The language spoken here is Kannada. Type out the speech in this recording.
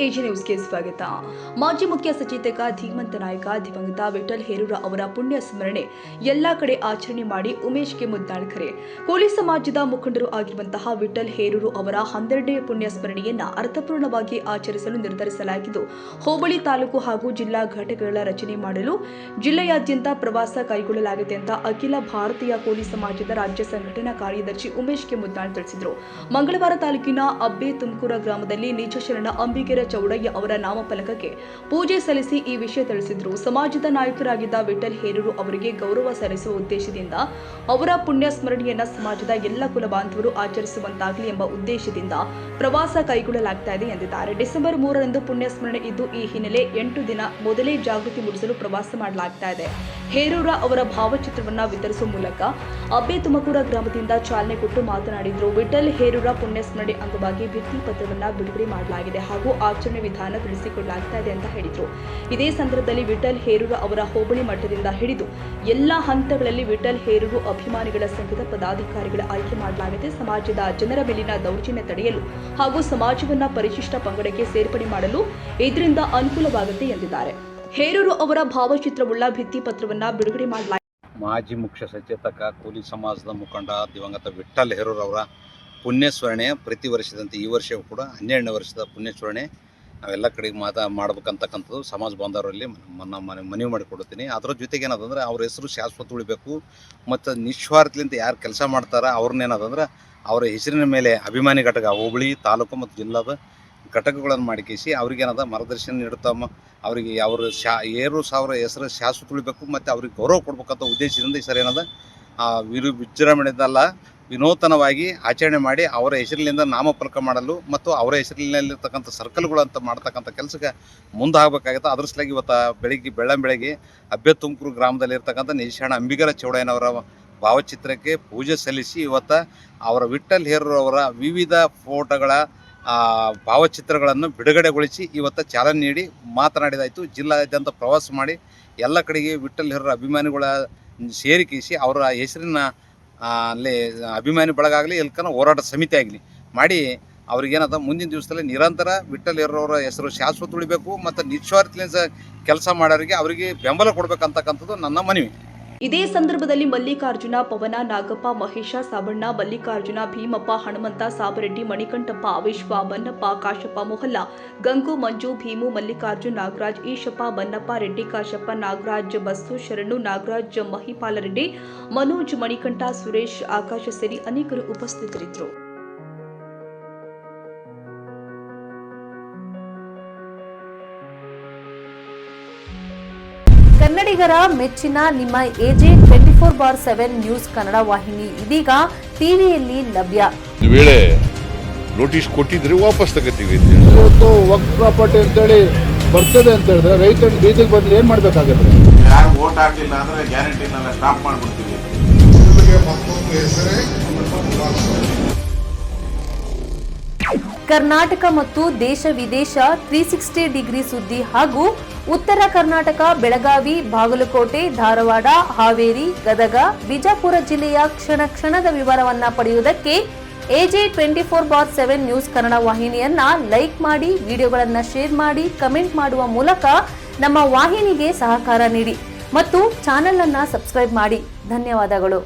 ಎಜಿ ನ್ಯೂಸ್ಗೆ ಸ್ವಾಗತ. ಮಾಜಿ ಮುಖ್ಯ ಸಚೇತಕ ಧೀಮಂತ ನಾಯಕ ದಿವಂಗತ ವಿಠಲ್ ಹೇರೂರ ಅವರ ಪುಣ್ಯ ಸ್ಮರಣೆ ಎಲ್ಲಾ ಕಡೆ ಆಚರಣೆ ಮಾಡಿ ಉಮೇಶ್ಗೆ ಮುದ್ದಾಡ ಕರೆ. ಕೋಲಿ ಸಮಾಜದ ಮುಖಂಡರು ಆಗಿರುವಂತಹ ವಿಠಲ್ ಹೇರೂರು ಅವರ 12ನೇ ಪುಣ್ಯ ಸ್ಮರಣೆಯನ್ನ ಅರ್ಥಪೂರ್ಣವಾಗಿ ಆಚರಿಸಲು ನಿರ್ಧರಿಸಲಾಗಿದ್ದು, ಹೋಬಳಿ ತಾಲೂಕು ಹಾಗೂ ಜಿಲ್ಲಾ ಘಟಕಗಳ ರಚನೆ ಮಾಡಲು ಜಿಲ್ಲೆಯಾದ್ಯಂತ ಪ್ರವಾಸ ಕೈಗೊಳ್ಳಲಾಗಿದೆ ಅಂತ ಅಖಿಲ ಭಾರತೀಯ ಕೋಲಿ ಸಮಾಜದ ರಾಜ್ಯ ಸಂಘಟನಾ ಕಾರ್ಯದರ್ಶಿ ಉಮೇಶ್ಗೆ ಮುದ್ದಾಡ ತಿಳಿಸಿದರು. ಮಂಗಳವಾರ ತಾಲೂಕಿನ ಅಬ್ಬೆ ತುಮಕೂರ ಗ್ರಾಮದಲ್ಲಿ ನಿಜ ಶರಣ ಅಂಬಿಗರ ಚೌಡಯ್ಯ ಅವರ ನಾಮಫಲಕಕ್ಕೆ ಪೂಜೆ ಸಲ್ಲಿಸಿ ಈ ವಿಷಯ ತಿಳಿಸಿದರು. ಸಮಾಜದ ನಾಯಕರಾಗಿದ್ದ ವಿಠಲ್ ಹೇರೂರು ಅವರಿಗೆ ಗೌರವ ಸಲ್ಲಿಸುವ ಉದ್ದೇಶದಿಂದ ಅವರ ಪುಣ್ಯ ಸ್ಮರಣೆಯನ್ನ ಸಮಾಜದ ಎಲ್ಲ ಕುಲ ಬಾಂಧವರು ಆಚರಿಸುವಂತಾಗಲಿ ಎಂಬ ಉದ್ದೇಶದಿಂದ ಪ್ರವಾಸ ಕೈಗೊಳ್ಳಲಾಗ್ತಾ ಇದೆ ಎಂದಿದ್ದಾರೆ. ಡಿಸೆಂಬರ್ 3ರಂದು ಪುಣ್ಯ ಸ್ಮರಣೆ ಇದ್ದು, ಈ ಹಿನ್ನೆಲೆ 8 ದಿನ ಮೊದಲೇ ಜಾಗೃತಿ ಮೂಡಿಸಲು ಪ್ರವಾಸ ಮಾಡಲಾಗ್ತಾ ಇದೆ. ಹೇರೂರ ಅವರ ಭಾವಚಿತ್ರವನ್ನ ವಿತರಿಸುವ ಮೂಲಕ ಅಬ್ಬೆ ತುಮಕೂರ ಗ್ರಾಮದಿಂದ ಚಾಲನೆ ಕೊಟ್ಟು ಮಾತನಾಡಿದರು. ವಿಠಲ್ ಹೇರೂರ ಪುಣ್ಯ ಸ್ಮರಣೆ ಅಂಗವಾಗಿ ಭಿತ್ತಿ ಪತ್ರವನ್ನ ಬಿಡುಗಡೆ ಮಾಡಲಾಗಿದೆ ಹಾಗೂ ಆಚರಣೆ ವಿಧಾನ ತಿಳಿಸಿಕೊಡಲಾಗ್ತಾ ಇದೆ ಅಂತ ಹೇಳಿದರು. ಇದೇ ಸಂದರ್ಭದಲ್ಲಿ ವಿಠಲ್ ಹೇರೂರ ಅವರ ಹೋಬಳಿ ಮಟ್ಟದಿಂದ ಹಿಡಿದು ಎಲ್ಲಾ ಹಂತಗಳಲ್ಲಿ ವಿಠಲ್ ಹೇರೂರು ಅಭಿಮಾನಿಗಳ ಸಂಘದ ಪದಾಧಿಕಾರಿಗಳ ಆಯ್ಕೆ ಮಾಡಲಾಗಿದೆ. ಸಮಾಜದ ಜನರ ಮೇಲಿನ ದೌರ್ಜನ್ಯ ತಡೆಯಲು ಹಾಗೂ ಸಮಾಜವನ್ನ ಪರಿಶಿಷ್ಟ ಪಂಗಡಕ್ಕೆ ಸೇರ್ಪಡೆ ಮಾಡಲು ಇದರಿಂದ ಅನುಕೂಲವಾಗುತ್ತೆ ಎಂದಿದ್ದಾರೆ. ಹೇರೂರು ಅವರ ಭಾವಚಿತ್ರವುಳ್ಳ ಭಿತ್ತಿ ಪತ್ರವನ್ನ ಬಿಡುಗಡೆ ಮಾಡಲಾಗಿದೆ. ಮಾಜಿ ಮುಖ್ಯ ಸಚೇತಕ ಕೋಲಿ ಸಮಾಜದ ಮುಖಂಡ ದಿವಂಗತ ವಿಠಲ್ ಹೇರೂರು ಅವರ ಪುಣ್ಯಸ್ಮರಣೆ ಪ್ರತಿ ವರ್ಷದಂತೆ ಈ ವರ್ಷವೂ ಕೂಡ 12ನೇ ವರ್ಷದ ಪುಣ್ಯಸ್ಮರಣೆ ನಾವೆಲ್ಲ ಕಡೆಗೆ ಮಾಡಬೇಕಂತಕ್ಕಂಥದ್ದು ಸಮಾಜ ಬಾಂಧವರಲ್ಲಿ ಮನವಿ ಮಾಡಿಕೊಡ್ತೀನಿ. ಅದರ ಜೊತೆಗೆ ಏನದಂದ್ರೆ ಅವ್ರ ಹೆಸರು ಶಾಶ್ವತ ಉಳಿಬೇಕು ಮತ್ತು ನಿಸ್ವಾರ್ಥಲಿಂದ ಯಾರು ಕೆಲಸ ಮಾಡ್ತಾರೆ ಅವ್ರನ್ನೇನದಂದ್ರೆ ಅವರ ಹೆಸರಿನ ಮೇಲೆ ಅಭಿಮಾನಿ ಘಟಕ ಹೋಬಳಿ ತಾಲೂಕು ಮತ್ತು ಜಿಲ್ಲಾದ ಘಟಕಗಳನ್ನು ಮಾಡಿಕೇಸಿ ಅವ್ರಿಗೇನದ ಮಾರ್ಗದರ್ಶನ ನೀಡುತ್ತಾ ಅವರಿಗೆ ಅವ್ರ ಸಾವಿರ ಹೆಸರು ಶಾಶ್ವತ ಉಳಿಬೇಕು ಮತ್ತು ಅವ್ರಿಗೆ ಗೌರವ ಕೊಡ್ಬೇಕಂತ ಉದ್ದೇಶದಿಂದ ಈ ಸರಿ ಏನದ ವಿಜೃಂಭಣೆದಲ್ಲ ವಿನೂತನವಾಗಿ ಆಚರಣೆ ಮಾಡಿ ಅವರ ಹೆಸರಿನಿಂದ ನಾಮಫಲಕ ಮಾಡಲು ಮತ್ತು ಅವರ ಹೆಸರಿನಲ್ಲಿರ್ತಕ್ಕಂಥ ಸರ್ಕಲ್ಗಳು ಅಂತ ಮಾಡ್ತಕ್ಕಂಥ ಕೆಲಸಕ್ಕೆ ಮುಂದಾಗಬೇಕಾಗುತ್ತೆ. ಅದ್ರ ಸಲುವಾಗಿ ಇವತ್ತು ಬೆಳಗ್ಗೆ ಅಬ್ಬೆ ತುಮಕೂರು ಗ್ರಾಮದಲ್ಲಿರ್ತಕ್ಕಂಥ ನಿಜಶರಣ ಅಂಬಿಗರ ಚೌಡಯ್ಯನವರ ಭಾವಚಿತ್ರಕ್ಕೆ ಪೂಜೆ ಸಲ್ಲಿಸಿ ಇವತ್ತು ಅವರ ವಿಠಲ್ ಹೇರೂರು ಅವರ ವಿವಿಧ ಫೋಟೋಗಳ ಭಾವಚಿತ್ರಗಳನ್ನು ಬಿಡುಗಡೆಗೊಳಿಸಿ ಇವತ್ತು ಚಾಲನೆ ನೀಡಿ ಮಾತನಾಡಿದಾಯಿತು. ಜಿಲ್ಲಾದ್ಯಂತ ಪ್ರವಾಸ ಮಾಡಿ ಎಲ್ಲ ಕಡೆಗೆ ವಿಠಲ್ ಹೇರೂರ ಅಭಿಮಾನಿಗಳ ಸೇರಿಕೆಸಿ ಅವರ ಹೆಸರಿನ ಅಲ್ಲಿ ಅಭಿಮಾನಿ ಬಳಗ ಆಗಲಿ ಎಲ್ಕನ ಹೋರಾಟ ಸಮಿತಿ ಆಗಲಿ ಮಾಡಿ ಅವ್ರಿಗೇನದ ಮುಂದಿನ ದಿವಸದಲ್ಲಿ ನಿರಂತರ ವಿಠಲ್ ಹೇರೂರವರ ಹೆಸರು ಶಾಶ್ವತ ಉಳಿಬೇಕು ಮತ್ತು ನಿಸ್ವಾರ್ಥದಿಂದ ಕೆಲಸ ಮಾಡೋರಿಗೆ ಅವರಿಗೆ ಬೆಂಬಲ ಕೊಡಬೇಕಂತಕ್ಕಂಥದ್ದು ನನ್ನ ಮನವಿ. ಇದೇ ಸಂದರ್ಭದಲ್ಲಿ ಮಲ್ಲಿಕಾರ್ಜುನ, ಪವನ, ನಾಗಪ್ಪ, ಮಹೇಶ, ಸಾಬಣ್ಣ, ಮಲ್ಲಿಕಾರ್ಜುನ, ಭೀಮಪ್ಪ, ಹನುಮಂತ, ಸಾಬರೆಡ್ಡಿ, ಮಣಿಕಂಠಪ್ಪ, ವಿಶ್ವ, ಬನ್ನಪ್ಪ, ಕಾಶಪ್ಪ, ಮೊಹಲ್ಲ, ಗಂಗು, ಮಂಜು, ಭೀಮು, ಮಲ್ಲಿಕಾರ್ಜುನ್, ನಾಗರಾಜ್, ಈಶಪ್ಪ, ಬನ್ನಪ್ಪ, ರೆಡ್ಡಿ, ಕಾಶಪ್ಪ, ನಾಗರಾಜ್, ಬಸ್ಸು, ಶರಣು, ನಾಗರಾಜ್, ಮಹಿಪಾಲರೆಡ್ಡಿ, ಮನೋಜ್, ಮಣಿಕಂಠ, ಸುರೇಶ್, ಆಕಾಶ ಸೇರಿ ಅನೇಕರು ಉಪಸ್ಥಿತರಿದ್ದರು. ಕನ್ನಡಿಗರ ಮೆಚ್ಚಿನ ನಿಮ್ಮ ಎಜೆ 24/7 ನ್ಯೂಸ್ ಕನ್ನಡ ವಾಹಿನಿ ಇದೀಗ ಟಿವಿಯಲ್ಲಿ ಲಭ್ಯ. ವೇಳೆ ನೋಟಿಸ್ ಕೊಟ್ಟಿದ್ರೆ ವಾಪಸ್ ತಗೋತೀವಿ. ಇವತ್ತು ವಕ್ಫ್ ಪ್ರಾಪರ್ಟಿ ಅಂತೇಳಿ ಬರ್ತದೆ ಅಂತ ಹೇಳಿದ್ರೆ ರೈತರು ಬೀದಿಗೆ ಬಂದ್ರೆ ಏನ್ ಮಾಡ್ಬೇಕಾಗುತ್ತೆ? ಯಾರು ವೋಟ್ ಹಾಕಿಲ್ಲ ಅಂದ್ರೆ ಗ್ಯಾರಂಟಿನೆಲ್ಲ ಸ್ಟಾಪ್ ಮಾಡ್ಬಿಡ್ತೀವಿ. ಕರ್ನಾಟಕ ಮತ್ತು ದೇಶ ವಿದೇಶ 360 ಡಿಗ್ರಿ ಸುದ್ದಿ ಹಾಗೂ ಉತ್ತರ ಕರ್ನಾಟಕ, ಬೆಳಗಾವಿ, ಬಾಗಲಕೋಟೆ, ಧಾರವಾಡ, ಹಾವೇರಿ, ಗದಗ, ಬಿಜಾಪುರ ಜಿಲ್ಲೆಯ ಕ್ಷಣದ ವಿವರವನ್ನ ಪಡೆಯುವುದಕ್ಕೆ ಎಜೆ 24/7 ನ್ಯೂಸ್ ಕನ್ನಡ ವಾಹಿನಿಯನ್ನ ಲೈಕ್ ಮಾಡಿ, ವಿಡಿಯೋಗಳನ್ನ ಶೇರ್ ಮಾಡಿ, ಕಮೆಂಟ್ ಮಾಡುವ ಮೂಲಕ ನಮ್ಮ ವಾಹಿನಿಗೆ ಸಹಕಾರ ನೀಡಿ ಮತ್ತು ಚಾನೆಲ್ ಅನ್ನ ಸಬ್ಸ್ಕ್ರೈಬ್ ಮಾಡಿ. ಧನ್ಯವಾದಗಳು.